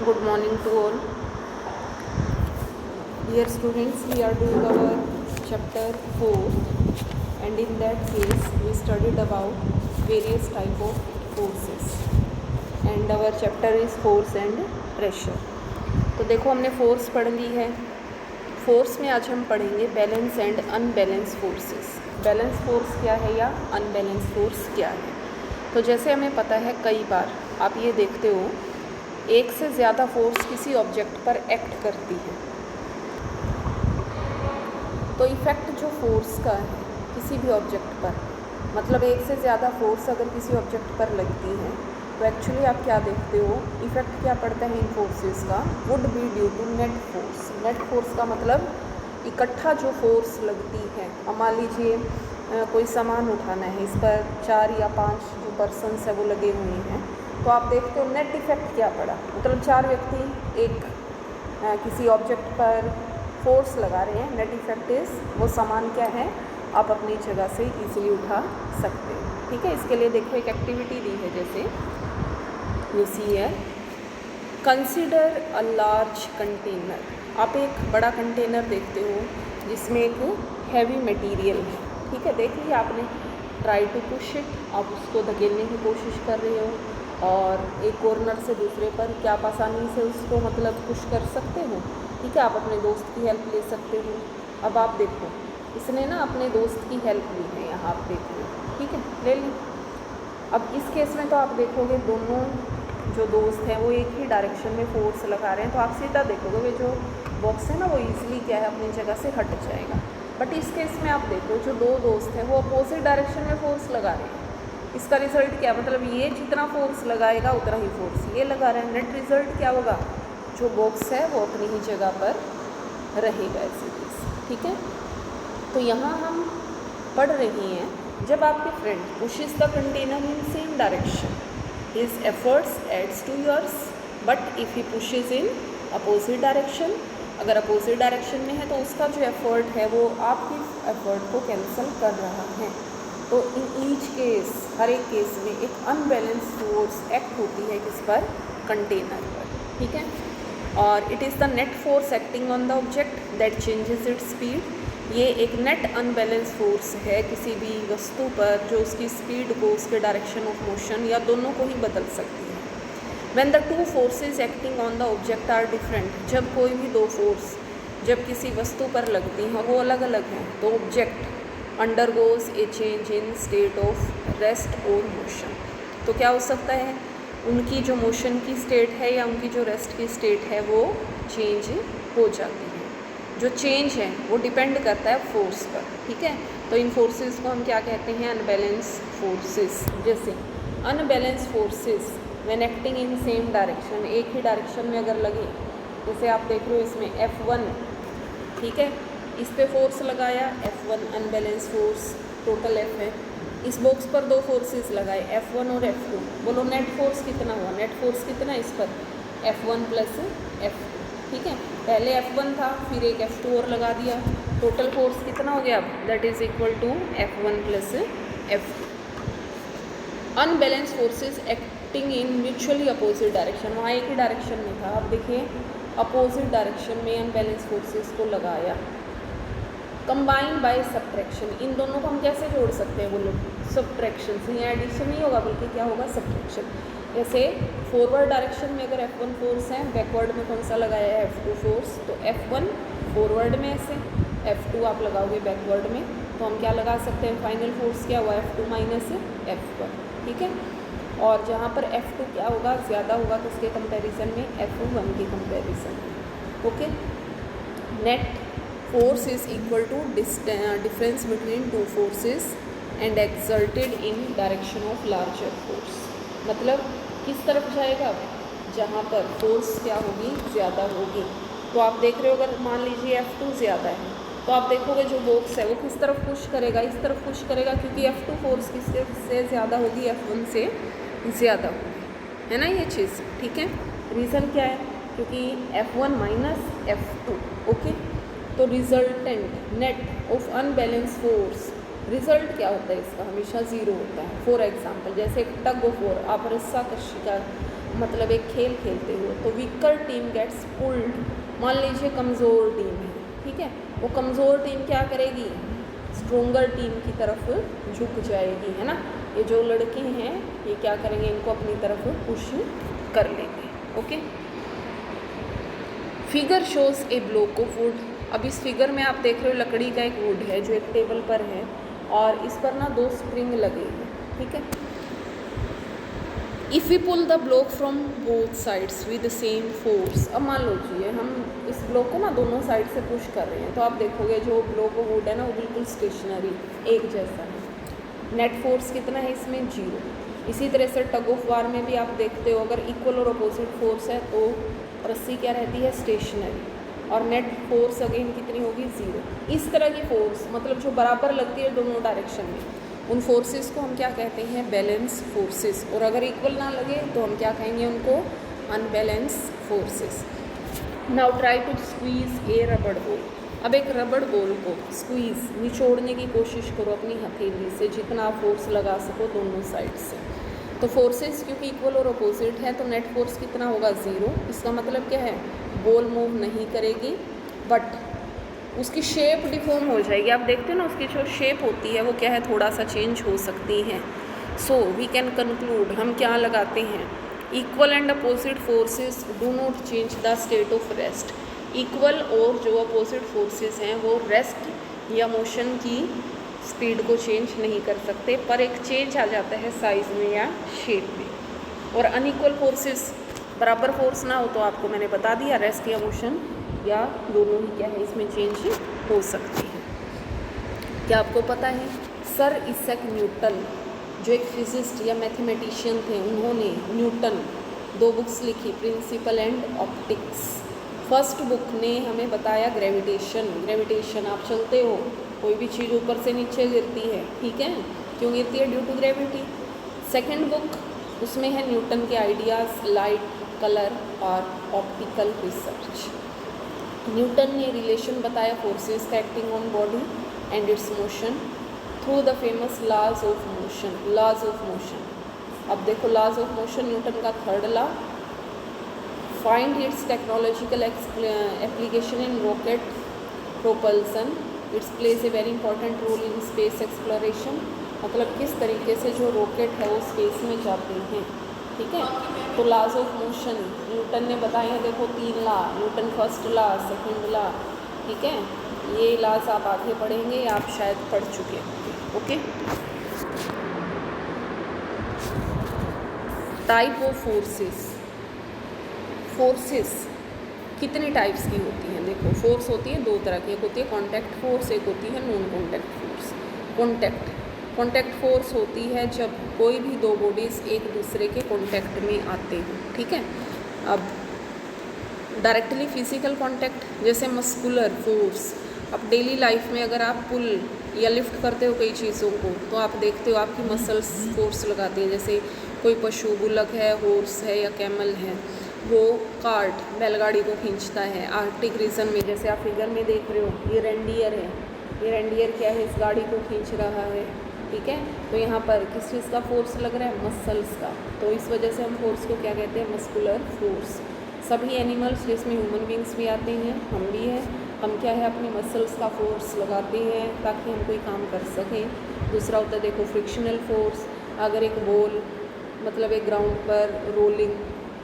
Good morning to all. Dear students, we are doing our chapter 4, and in that case we studied about various type of forces, and our chapter is force and pressure. तो देखो हमने force पढ़ ली है. Force में आज हम पढ़ेंगे balance and unbalance forces. Balance force क्या है या अनबैलेंस फोर्स क्या है. तो जैसे हमें पता है कई बार आप ये देखते हो एक से ज़्यादा फोर्स किसी ऑब्जेक्ट पर एक्ट करती है. तो इफ़ेक्ट जो फोर्स का है किसी भी ऑब्जेक्ट पर, मतलब एक से ज़्यादा फोर्स अगर किसी ऑब्जेक्ट पर लगती है तो एक्चुअली आप क्या देखते हो, इफ़ेक्ट क्या पड़ता है इन फोर्सेस का, would be due to net force. Net force का मतलब इकट्ठा जो फोर्स लगती है. अब मान लीजिए कोई सामान उठाना है, इस पर 4 या 5 जो पर्सनस है वो लगे हुए हैं, तो आप देखते हो नेट इफ़ेक्ट क्या पड़ा. मतलब 4 व्यक्ति एक किसी ऑब्जेक्ट पर फोर्स लगा रहे हैं. नेट इफ़ेक्ट इज़ वो सामान क्या है आप अपनी जगह से इजीली उठा सकते हैं. ठीक है, इसके लिए देखो एक एक्टिविटी दी है, जैसे यू सी है कंसिडर अ लार्ज कंटेनर. आप एक बड़ा कंटेनर देखते हो जिसमें एक हैवी मटेरियल है. ठीक है, देख लिया आपने. ट्राई टू पुश इट, आप उसको धकेलने की कोशिश कर रहे हो और एक कॉर्नर से दूसरे पर क्या आप आसानी से उसको मतलब पुश कर सकते हो. ठीक है, आप अपने दोस्त की हेल्प ले सकते हो. अब आप देखो इसने ना अपने दोस्त की हेल्प ली है, यहाँ आप देख लो. ठीक है, ले ली. अब इस केस में तो आप देखोगे दोनों जो दोस्त हैं वो एक ही डायरेक्शन में फोर्स लगा रहे हैं, तो आप सीधा देखोगे वे जो बॉक्स है ना वो ईजिली क्या है अपनी जगह से हट जाएगा. बट इस केस में आप देखो जो दो दोस्त हैं वो अपोजिट डायरेक्शन में फोर्स लगा रहे हैं. इसका रिजल्ट क्या, मतलब ये जितना फोर्स लगाएगा उतना ही फोर्स ये लगा रहा है. नेट रिजल्ट क्या होगा, जो बॉक्स है वो अपनी ही जगह पर रहेगा ऐसे केस. ठीक है, तो यहाँ हम पढ़ रही हैं जब आपके friend pushes the container in same direction his efforts adds to yours, but if he pushes in opposite direction, अगर अपोजिट डायरेक्शन में है तो उसका जो एफर्ट है वो आपकी एफर्ट को कैंसिल कर रहा है. तो इन ईच केस, हर एक केस में एक अनबैलेंस फोर्स एक्ट होती है किस पर, कंटेनर पर. ठीक है, और it is the net force acting on the object that changes its speed. ये एक नेट अनबैलेंस फोर्स है किसी भी वस्तु पर जो उसकी स्पीड को, उसके डायरेक्शन ऑफ मोशन या दोनों को ही बदल सकती है. When the two forces acting on the object are different, जब कोई भी दो फोर्स जब किसी वस्तु पर लगती हैं वो अलग अलग हैं, तो object undergoes A change in state of rest और मोशन. तो क्या हो सकता है, उनकी जो मोशन की स्टेट है या उनकी जो रेस्ट की स्टेट है वो चेंज हो जाती है. जो चेंज है वो डिपेंड करता है फोर्स पर. ठीक है, तो इन फोर्सेस को हम क्या कहते हैं, अनबैलेंस फोर्सेस. जैसे unbalance forces when acting in same direction, एक ही डायरेक्शन में अगर लगे, जैसे आप देख रहे हो इसमें F1. ठीक है, इस पे फोर्स लगाया F1 unbalance force, total F है. इस बॉक्स पर दो फोर्सेस लगाए F1 और F2. बोलो नेट फोर्स कितना हुआ, नेट फोर्स कितना इस पर, F1 प्लस F2. ठीक है, पहले F1 था फिर एक F2 और लगा दिया, टोटल फोर्स कितना हो गया, that is equal to F1 plus F2. Unbalance forces acting in mutually opposite direction, वहाँ एक ही डायरेक्शन में था. अब देखिए अपोजिट डायरेक्शन में अनबैलेंस फोर्सेस को लगाया. कंबाइन बाय सब्ट्रैक्शन, इन दोनों को हम कैसे जोड़ सकते हैं, बोलो सब्ट्रैक्शन से. यहाँ एडिशन नहीं होगा बल्कि क्या होगा, सब्ट्रैक्शन. जैसे फॉरवर्ड डायरेक्शन में अगर F1 फोर्स है, बैकवर्ड में कौन सा लगाया है, F2 फोर्स. तो F1 फॉरवर्ड में ऐसे, F2 आप लगाओगे बैकवर्ड में, तो हम क्या लगा सकते हैं, फाइनल फोर्स क्या हुआ, F2 माइनस F1. ठीक है, और जहाँ पर F2 क्या होगा, ज़्यादा होगा किसके कंपैरिजन में, F1 के कंपैरिजन में. Okay, net force is equal to difference between two forces and exerted in direction of larger force. मतलब किस तरफ जाएगा, जहाँ पर फोर्स क्या होगी, ज़्यादा होगी. तो आप देख रहे हो अगर मान लीजिए F2 ज़्यादा है तो आप देखोगे जो बॉक्स है वो किस तरफ पुश करेगा, इस तरफ पुश करेगा, क्योंकि F2 फोर्स किससे ज़्यादा होगी, F1 से ज़्यादा होगी, है ना ये चीज़. ठीक है, रीज़न क्या है, क्योंकि F1 माइनस F2. ओके, तो resultant net of unbalance force, result क्या होता है इसका, हमेशा ज़ीरो होता है. फॉर एग्जांपल जैसे एक टग ऑफ वॉर, आप रस्सा कशी का मतलब एक खेल खेलते हो, तो वीकर टीम गेट्स पुल्ड। मान लीजिए कमज़ोर टीम है, ठीक है, वो कमज़ोर टीम क्या करेगी, स्ट्रोंगर टीम की तरफ झुक जाएगी, है ना। ये जो लड़के हैं ये क्या करेंगे, इनको अपनी तरफ पुश कर लेंगे। Okay, figure shows A block of would. अब इस फिगर में आप देख रहे हो लकड़ी का एक वुड है जो एक टेबल पर है और इस पर ना 2 स्प्रिंग लगे हैं, ठीक है। If we pull the block from both sides with the same force. अब मान लीजिए हम इस ब्लॉक को ना दोनों साइड से पुश कर रहे हैं, तो आप देखोगे जो ब्लॉक ऑफ वुड है ना वो बिल्कुल स्टेशनरी एक जैसा है। नेट फोर्स कितना है इसमें, 0। इसी तरह से टग ऑफ वार में भी आप देखते हो अगर इक्वल और अपोजिट फोर्स है तो रस्सी क्या रहती है, स्टेशनरी, और नेट फोर्स अगेन कितनी होगी, 0। इस तरह की फोर्स मतलब जो बराबर लगती है दोनों डायरेक्शन में, उन फोर्सेस को हम क्या कहते हैं, बैलेंस फोर्सेस। और अगर इक्वल ना लगे तो हम क्या कहेंगे उनको, unbalance forces. Now try to squeeze a रबड़ बॉल। अब एक रबड़ बॉल को स्क्वीज निचोड़ने की कोशिश करो अपनी हथेली से, जितना आप फोर्स लगा सको दोनों साइड से। तो फोर्सेस क्योंकि इक्वल और अपोजिट है तो नेट फोर्स कितना होगा, 0। इसका मतलब क्या है, बॉल मूव नहीं करेगी बट उसकी शेप डिफॉर्म हो जाएगी। आप देखते हो ना उसकी जो शेप होती है वो क्या है, थोड़ा सा चेंज हो सकती है। सो वी कैन कंक्लूड, हम क्या लगाते हैं, equal and opposite forces do not change the state of rest. Equal और जो अपोजिट फोर्सेस हैं वो रेस्ट या मोशन की स्पीड को चेंज नहीं कर सकते, पर एक चेंज आ जाता है साइज में या शेप में। और अनइक्वल फोर्सेस, बराबर फोर्स ना हो तो आपको मैंने बता दिया रेस्ट या मोशन या दोनों ही क्या है इसमें चेंज हो सकती है। क्या आपको पता है सर इसैक न्यूटन जो एक फिजिस्ट या मैथमेटिशियन थे, उन्होंने न्यूटन 2 बुक्स लिखी, principle and optics. First book ने हमें बताया ग्रेविटेशन, आप चलते हो कोई भी चीज़ ऊपर से नीचे गिरती है, ठीक है, क्यों गिरती है, due to gravity. Second book उसमें है न्यूटन के आइडियाज़, लाइट, कलर और ऑप्टिकल रिसर्च। न्यूटन ने रिलेशन बताया फोर्सेस का acting on body and its motion through the famous laws of motion. अब देखो लॉज ऑफ मोशन न्यूटन का third law. Find its technological application in rocket propulsion, its plays a very important role in space exploration. मतलब किस तरीके से जो rocket है वो स्पेस में जाते हैं, ठीक है। तो लॉज ऑफ मोशन न्यूटन ने बताए हैं, देखो 3 law, Newton first law, second law, ठीक है। ये लॉज आप आगे पढ़ेंगे, आप शायद पढ़ चुके होंगे। ओके, टाइप ऑफ फोर्सेस कितने टाइप्स की होती हैं, देखो फोर्स होती है 2 तरह की, एक होती है कॉन्टैक्ट फोर्स, एक होती है non contact force. Contact force होती है जब कोई भी 2 बॉडीज़ एक दूसरे के कॉन्टैक्ट में आते हैं, ठीक है। अब डायरेक्टली फिजिकल कॉन्टैक्ट जैसे मस्कुलर फोर्स, अब डेली लाइफ में अगर आप पुल या लिफ्ट करते हो कई चीज़ों को तो आप देखते हो आपकी मसल्स फोर्स लगाती हैं। जैसे कोई पशु, बुलक है, हॉर्स है या कैमल है, वो कार्ट बैलगाड़ी को खींचता है। आर्टिक रीजन में जैसे आप फिगर में देख रहे हो ये रेंडियर है, ये रेंडियर क्या है, इस गाड़ी को खींच रहा है, ठीक है। तो यहाँ पर किस चीज़ का फोर्स लग रहा है, मसल्स का। तो इस वजह से हम फोर्स को क्या कहते हैं, मस्कुलर फोर्स। सभी एनिमल्स जिसमें ह्यूमन बींग्स भी आते हैं, हम भी हैं, हम क्या है अपने मसल्स का फोर्स लगाते हैं ताकि हम कोई काम कर सकें। दूसरा होता है देखो फ्रिक्शनल फोर्स, अगर एक बॉल मतलब एक ग्राउंड पर रोलिंग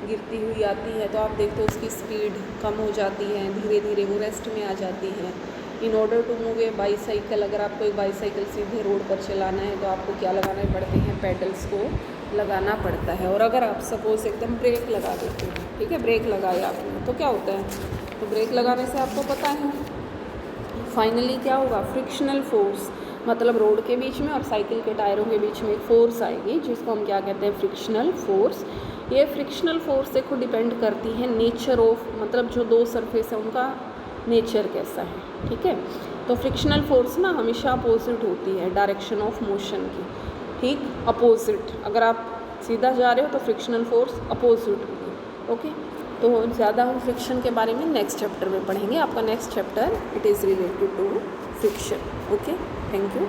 गिरती हुई आती है तो आप देखते हो उसकी स्पीड कम हो जाती है, धीरे धीरे वो रेस्ट में आ जाती है। In order to move a bicycle, अगर आपको एक बाईसाइकिल सीधे रोड पर चलाना है तो आपको क्या लगाने पड़ते हैं, पेडल्स को लगाना पड़ता है। और अगर आप सपोज एकदम ब्रेक लगा देते हो, ठीक है, ब्रेक लगाया आपने तो क्या होता है, तो ब्रेक लगाने से आपको पता है फाइनली क्या होगा, फ्रिक्शनल फोर्स, मतलब रोड के बीच में और साइकिल के टायरों के बीच में एक फोर्स आएगी जिसको हम क्या कहते हैं, फ्रिक्शनल फोर्स। ये फ्रिक्शनल फोर्स देखो डिपेंड करती है नेचर ऑफ, मतलब जो 2 सरफेस है उनका नेचर कैसा है, ठीक है। तो फ्रिक्शनल फोर्स ना हमेशा अपोजिट होती है डायरेक्शन ऑफ मोशन की, ठीक, अपोजिट। अगर आप सीधा जा रहे हो तो फ्रिक्शनल फोर्स अपोजिट होगी, ओके। तो ज़्यादा हम फ्रिक्शन के बारे में नेक्स्ट चैप्टर में पढ़ेंगे। आपका next chapter it is related to friction, okay. Thank you.